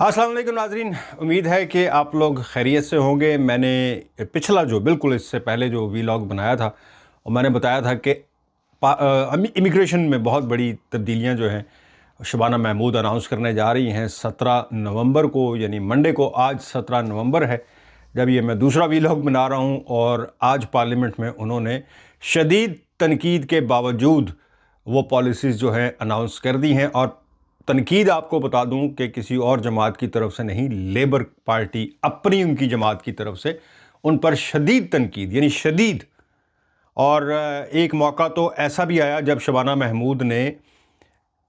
अस्सलाम वालेकुम नाज़रीन, उम्मीद है कि आप लोग खैरियत से होंगे। मैंने पिछला जो बिल्कुल इससे पहले जो वीलॉग बनाया था और मैंने बताया था कि इमिग्रेशन में बहुत बड़ी तब्दीलियां जो हैं शबाना महमूद अनाउंस करने जा रही हैं 17 नवंबर को, यानी मंडे को। आज 17 नवंबर है जब ये मैं दूसरा वीलॉग बना रहा हूं और आज पार्लियामेंट में उन्होंने शदीद तनकीद के बावजूद वो पॉलिसीज़ जो हैं अनाउंस कर दी हैं। और तनकीद आपको बता दूं कि किसी और जमात की तरफ से नहीं, लेबर पार्टी अपनी उनकी जमात की तरफ से उन पर शदीद तनकीद, यानी शदीद। और एक मौका तो ऐसा भी आया जब शबाना महमूद ने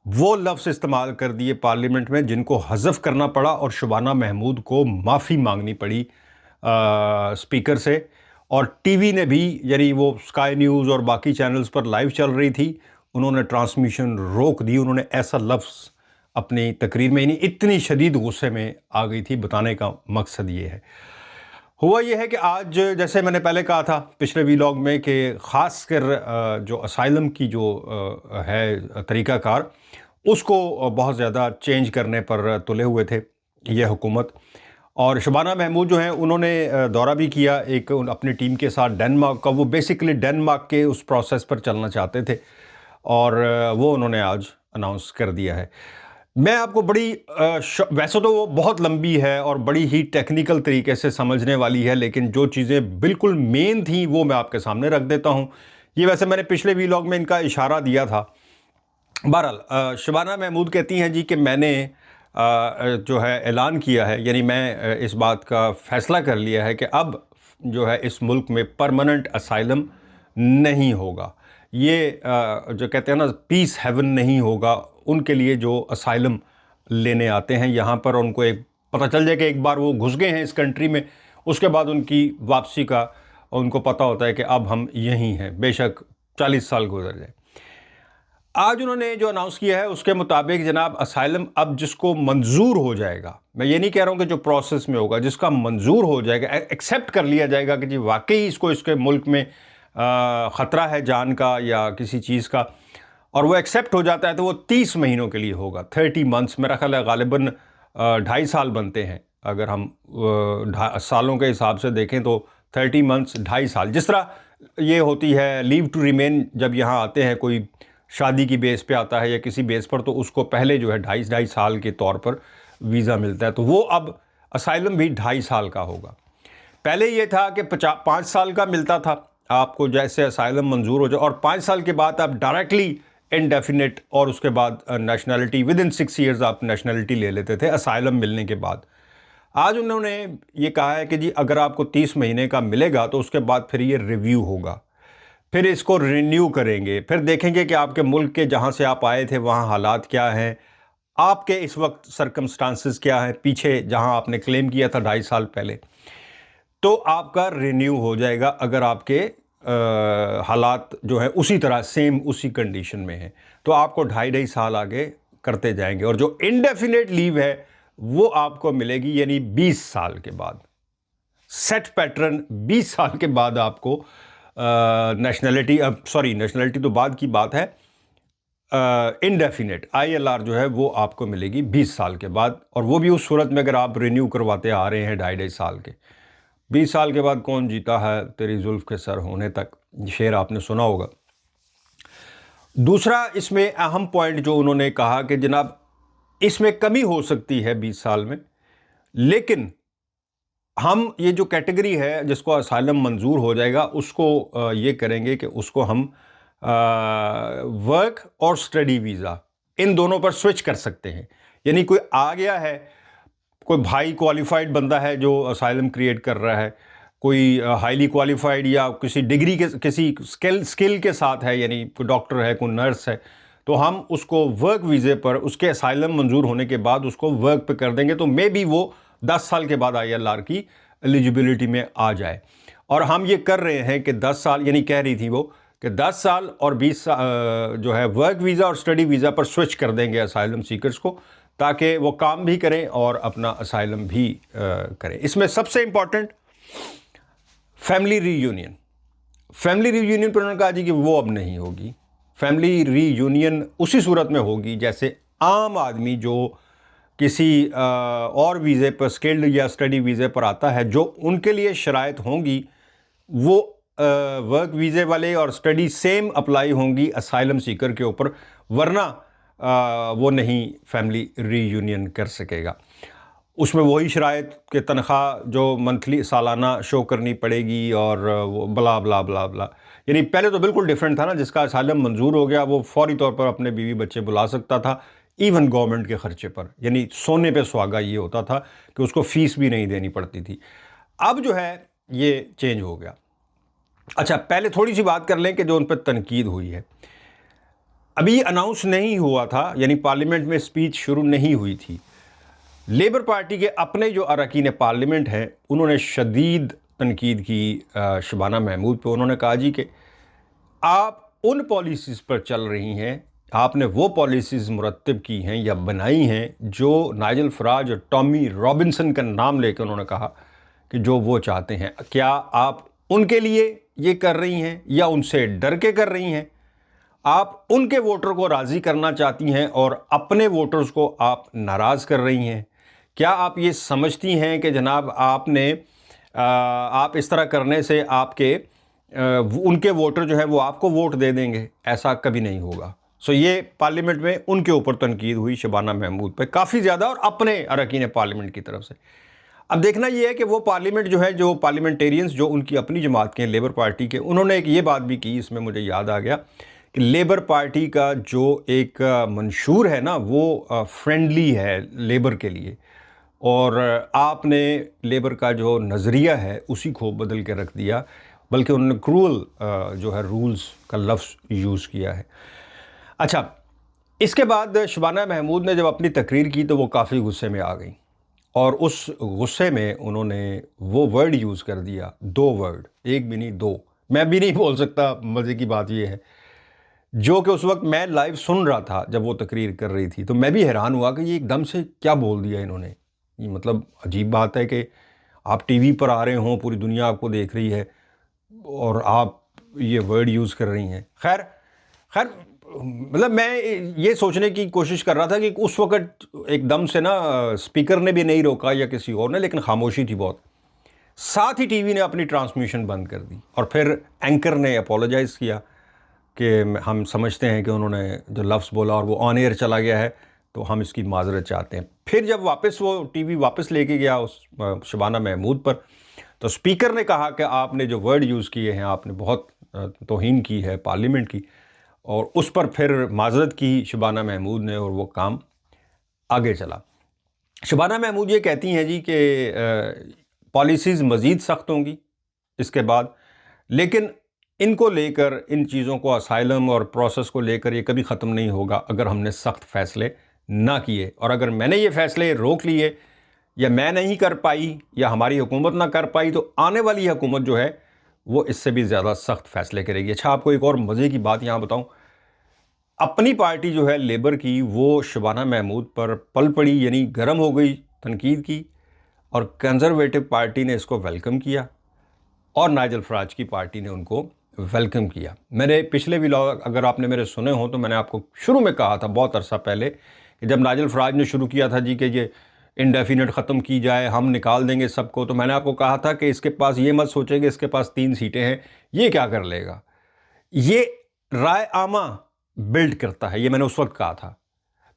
वो लफ्ज़ इस्तेमाल कर दिए पार्लियामेंट में जिनको हज़फ करना पड़ा और शबाना महमूद को माफ़ी मांगनी पड़ी स्पीकर से। और टीवी ने भी, यानी वो स्काई न्यूज़ और बाकी चैनल्स पर लाइव चल रही थी, उन्होंने ट्रांसमिशन रोक दी। उन्होंने ऐसा लफ्ज़ अपनी तकरीर में, यानी इतनी शदीद गुस्से में आ गई थी। बताने का मकसद ये है, हुआ ये है कि आज, जैसे मैंने पहले कहा था पिछले वीलॉग में, कि ख़ास कर जो असाइलम की जो है तरीक़ाकार, उसको बहुत ज़्यादा चेंज करने पर तुले हुए थे ये हुकूमत। और शबाना महमूद जो हैं उन्होंने दौरा भी किया एक अपनी टीम के साथ डेनमार्क का। वो बेसिकली डेनमार्क के उस प्रोसेस पर चलना चाहते थे और वो उन्होंने आज अनाउंस कर दिया है। मैं आपको बड़ी वैसे तो वो बहुत लंबी है और बड़ी ही टेक्निकल तरीके से समझने वाली है, लेकिन जो चीज़ें बिल्कुल मेन थी वो मैं आपके सामने रख देता हूँ। ये वैसे मैंने पिछले वीलॉग में इनका इशारा दिया था। बहरहाल शबाना महमूद कहती हैं जी कि मैंने जो है ऐलान किया है, यानी मैं इस बात का फ़ैसला कर लिया है कि अब जो है इस मुल्क में परमानेंट असाइलम नहीं होगा। ये जो कहते हैं ना, पीस हेवन नहीं होगा उनके लिए जो असाइलम लेने आते हैं यहाँ पर। उनको एक पता चल जाए कि एक बार वो घुस गए हैं इस कंट्री में, उसके बाद उनकी वापसी का उनको पता होता है कि अब हम यहीं हैं, बेशक 40 साल गुजर जाए। आज उन्होंने जो अनाउंस किया है उसके मुताबिक जनाब, असाइलम अब जिसको मंजूर हो जाएगा, मैं ये नहीं कह रहा हूँ कि जो प्रोसेस में होगा, जिसका मंजूर हो जाएगा, एक्सेप्ट कर लिया जाएगा कि जी वाकई इसको इसके मुल्क में ख़तरा है जान का या किसी चीज़ का, और वो एक्सेप्ट हो जाता है, तो वो 30 महीनों के लिए होगा। 30 मंथ्स, मेरा ख्याल है गालिबन 2.5 साल बनते हैं। अगर हम सालों के हिसाब से देखें तो 30 मंथ्स 2.5 साल। जिस तरह ये होती है लीव टू रिमेन, जब यहाँ आते हैं, कोई शादी की बेस पे आता है या किसी बेस पर, तो उसको पहले जो है 2.5 साल के तौर पर वीज़ा मिलता है। तो वो अब असाइलम भी 2.5 साल का होगा। पहले ये था कि 5 साल का मिलता था आपको, जैसे असाइलम मंजूर हो जाए, और 5 साल के बाद आप डायरेक्टली इनडेफिनेट, और उसके बाद नेशनलिटी विद इन 6 ईयर्स आप नेशनलिटी ले लेते थे असाइलम मिलने के बाद। आज उन्होंने ये कहा है कि जी अगर आपको 30 महीने का मिलेगा तो उसके बाद फिर ये रिव्यू होगा, फिर इसको रिन्यू करेंगे, फिर देखेंगे कि आपके मुल्क के जहाँ से आप आए थे वहाँ हालात क्या हैं, आपके इस वक्त सर्कमस्टांसिस क्या हैं, पीछे जहाँ आपने क्लेम किया था 2.5 साल पहले, तो आपका रिन्यू हो जाएगा अगर आपके हालात जो है उसी तरह सेम उसी कंडीशन में है, तो आपको 2.5 साल आगे करते जाएंगे। और जो इंडेफिनेट लीव है वो आपको मिलेगी, यानी 20 साल के बाद, सेट पैटर्न 20 साल के बाद आपको नेशनलिटी, नेशनलिटी तो बाद की बात है, इंडेफिनेट ILR जो है वो आपको मिलेगी 20 साल के बाद। और वो भी उस सूरत में अगर आप रिन्यू करवाते आ रहे हैं 2.5 साल के। 20 साल के बाद कौन जीता है तेरी जुल्फ के सर होने तक, शेर आपने सुना होगा। दूसरा इसमें अहम पॉइंट जो उन्होंने कहा कि जनाब इसमें कमी हो सकती है 20 साल में, लेकिन हम ये जो कैटेगरी है जिसको असाइलम मंजूर हो जाएगा उसको ये करेंगे कि उसको हम वर्क और स्टडी वीज़ा इन दोनों पर स्विच कर सकते हैं। यानी कोई आ गया है, कोई भाई क्वालिफाइड बंदा है जो असाइलम क्रिएट कर रहा है, कोई हाईली क्वालिफाइड या किसी डिग्री के किसी स्किल के साथ है, यानी कोई डॉक्टर है, कोई नर्स है, तो हम उसको वर्क वीज़े पर उसके असाइलम मंजूर होने के बाद उसको वर्क पे कर देंगे, तो मे बी वो 10 साल के बाद ILR की एलिजिबिलिटी में आ जाए। और हम ये कर रहे हैं कि 10 साल, यानी कह रही थी वो कि 10 साल और 20 जो है वर्क वीज़ा और स्टडी वीज़ा पर स्विच कर देंगे असाइलम सीकर्स को, ताकि वो काम भी करें और अपना असाइलम भी करें। इसमें सबसे important family reunion. Family reunion पर उन्होंने कहा जी कि वो अब नहीं होगी। फैमिली रीयूनियन उसी सूरत में होगी जैसे आम आदमी जो किसी और वीज़े पर, स्किल्ड या स्टडी वीज़े पर आता है, जो उनके लिए शराइत होंगी वो वर्क वीज़े वाले और स्टडी सेम अप्लाई होंगी असाइलम सीकर के ऊपर, वरना वो नहीं फैमिली रीयूनियन कर सकेगा। उसमें वही शराइत कि तनख्वाह जो मंथली सालाना शो करनी पड़ेगी और वो बला बला बला बला, यानी पहले तो बिल्कुल डिफरेंट था ना। जिसका असाइलम मंजूर हो गया वो फौरी तौर पर अपने बीवी बच्चे बुला सकता था, इवन गवर्नमेंट के ख़र्चे पर, यानी सोने पे सुहागा ये होता था कि उसको फ़ीस भी नहीं देनी पड़ती थी। अब जो है ये चेंज हो गया। अच्छा, पहले थोड़ी सी बात कर लें कि जो उन पर तनकीद हुई है, अभी अनाउंस नहीं हुआ था, यानी पार्लियामेंट में स्पीच शुरू नहीं हुई थी। लेबर पार्टी के अपने जो अरकान पार्लियामेंट हैं उन्होंने शदीद तनकीद की शबाना महमूद पे। उन्होंने कहा जी कि आप उन पॉलिसीज़ पर चल रही हैं, आपने वो पॉलिसीज़ मुरतब की हैं या बनाई हैं जो नाइजल फराज और टॉमी रॉबिन्सन का नाम लेकर उन्होंने कहा कि जो वो चाहते हैं। क्या आप उनके लिए ये कर रही हैं या उनसे डर के कर रही हैं? आप उनके वोटर को राज़ी करना चाहती हैं और अपने वोटर्स को आप नाराज़ कर रही हैं? क्या आप ये समझती हैं कि जनाब आप इस तरह करने से आपके उनके वोटर जो है वो आपको वोट दे देंगे? ऐसा कभी नहीं होगा। सो ये पार्लियामेंट में उनके ऊपर तनकीद हुई शबाना महमूद पे काफ़ी ज़्यादा, और अपने अरकान पार्लियामेंट की तरफ से। अब देखना ये है कि वो पार्लियामेंट जो है, जो पार्लियामेंटेरियंस जो उनकी अपनी जमात के हैं लेबर पार्टी के, उन्होंने एक ये बात भी की, इसमें मुझे याद आ गया कि लेबर पार्टी का जो एक मंशूर है ना, वो फ्रेंडली है लेबर के लिए, और आपने लेबर का जो नज़रिया है उसी को बदल के रख दिया, बल्कि उन्होंने क्रूअल जो है रूल्स का लफ्ज़ यूज़ किया है। अच्छा, इसके बाद शबाना महमूद ने जब अपनी तकरीर की तो वो काफ़ी गुस्से में आ गई, और उस गुस्से में उन्होंने वो वर्ड यूज़ कर दिया, 2 वर्ड, एक भी नहीं 2, मैं भी नहीं बोल सकता। मज़े की बात ये है, जो कि उस वक्त मैं लाइव सुन रहा था जब वो तकरीर कर रही थी, तो मैं भी हैरान हुआ कि ये एकदम से क्या बोल दिया इन्होंने। ये मतलब अजीब बात है कि आप टीवी पर आ रहे हों, पूरी दुनिया आपको देख रही है, और आप ये वर्ड यूज़ कर रही हैं। खैर खैर मतलब मैं ये सोचने की कोशिश कर रहा था कि उस वक्त एकदम से ना स्पीकर ने भी नहीं रोका या किसी और ने, लेकिन खामोशी थी बहुत। साथ ही टीवी ने अपनी ट्रांसमिशन बंद कर दी, और फिर एंकर ने अपोलोजाइज़ किया कि हम समझते हैं कि उन्होंने जो लफ्ज़ बोला और वो ऑन एयर चला गया है, तो हम इसकी माजरत चाहते हैं। फिर जब वापस वो टीवी वापस लेके गया उस शबाना महमूद पर, तो स्पीकर ने कहा कि आपने जो वर्ड यूज़ किए हैं, आपने बहुत तौहीन की है पार्लियामेंट की, और उस पर फिर माजरत की शबाना महमूद ने, और वो काम आगे चला। शबाना महमूद ये कहती हैं जी कि पॉलिसीज़ मज़ीद सख्त होंगी इसके बाद, लेकिन इनको लेकर, इन चीज़ों को, असाइलम और प्रोसेस को लेकर, ये कभी ख़त्म नहीं होगा अगर हमने सख्त फ़ैसले ना किए। और अगर मैंने ये फ़ैसले रोक लिए, या मैं नहीं कर पाई, या हमारी हुकूमत ना कर पाई, तो आने वाली हुकूमत जो है वो इससे भी ज़्यादा सख्त फ़ैसले करेगी। अच्छा, आपको एक और मज़े की बात यहाँ बताऊँ। अपनी पार्टी जो है लेबर की, वो शबाना महमूद पर पल पड़ी, यानी गर्म हो गई तनकीद की, और कंजर्वेटिव पार्टी ने इसको वेलकम किया, और नाइजल फराज की पार्टी ने उनको वेलकम किया। मैंने पिछले व्लॉग अगर आपने मेरे सुने हो तो मैंने आपको शुरू में कहा था, बहुत अरसा पहले, कि जब नाइजल फराज ने शुरू किया था जी कि ये इंडेफिनिट ख़त्म की जाए, हम निकाल देंगे सबको, तो मैंने आपको कहा था कि इसके पास, ये मत सोचें कि इसके पास 3 सीटें हैं, ये क्या कर लेगा। ये राय आमा बिल्ड करता है, ये मैंने उस वक्त कहा था।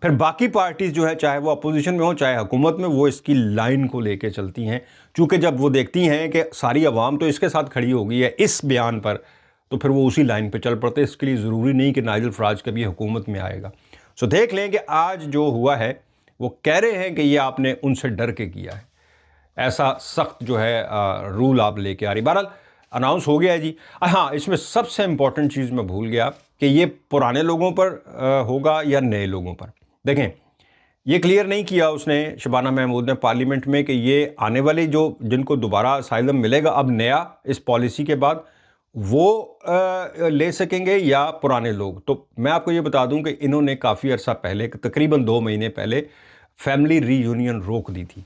फिर बाकी पार्टीज़ जो है, चाहे वो अपोजिशन में हो चाहे हुकूमत में, वो इसकी लाइन को लेके चलती हैं, चूँकि जब वो देखती हैं कि सारी अवाम तो इसके साथ खड़ी हो गई है इस बयान पर, तो फिर वो उसी लाइन पे चल पड़ते। इसके लिए ज़रूरी नहीं कि नाइजल फराज कभी हुकूमत में आएगा। सो देख लें कि आज जो हुआ है, वो कह रहे हैं कि ये आपने उनसे डर के किया है, ऐसा सख्त जो है रूल आप लेके आ रही। बहरहाल अनाउंस हो गया है जी। हाँ, इसमें सबसे इम्पॉर्टेंट चीज़ मैं भूल गया कि ये पुराने लोगों पर होगा या नए लोगों पर। देखें, ये क्लियर नहीं किया उसने, शबाना महमूद ने, पार्लियामेंट में, कि ये आने वाले जो जिनको दोबारा असाइलम मिलेगा अब नया इस पॉलिसी के बाद, वो ले सकेंगे या पुराने लोग। तो मैं आपको ये बता दूं कि इन्होंने काफ़ी अर्सा पहले, तकरीबन 2 महीने पहले, फैमिली रीयूनियन रोक दी थी,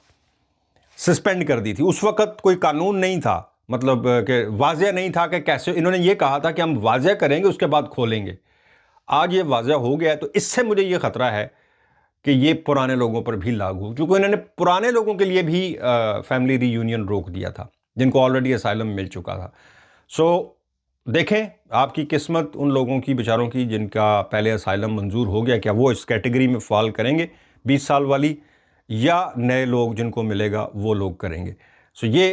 सस्पेंड कर दी थी। उस वक्त कोई कानून नहीं था, मतलब कि वाज़ेह नहीं था कि कैसे। इन्होंने ये कहा था कि हम वाज़ेह करेंगे उसके बाद खोलेंगे। आज ये वाज़ेह हो गया है, तो इससे मुझे ये ख़तरा है कि ये पुराने लोगों पर भी लागू हो, क्योंकि इन्होंने पुराने लोगों के लिए भी फैमिली रीयूनियन रोक दिया था जिनको ऑलरेडी असाइलम मिल चुका था। सो देखें आपकी किस्मत उन लोगों की, बेचारों की, जिनका पहले असाइलम मंजूर हो गया, क्या वो इस कैटेगरी में फॉल करेंगे 20 साल वाली, या नए लोग जिनको मिलेगा वो लोग करेंगे। सो ये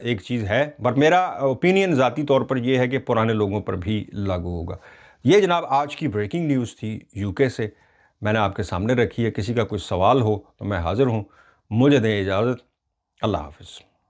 एक चीज़ है, बट मेरा ओपिनियन ज़ाती तौर पर यह है कि पुराने लोगों पर भी लागू होगा। ये जनाब आज की ब्रेकिंग न्यूज़ थी यूके से, मैंने आपके सामने रखी है। किसी का कुछ सवाल हो तो मैं हाज़िर हूँ। मुझे दें इजाज़त। अल्लाह हाफ़िज़।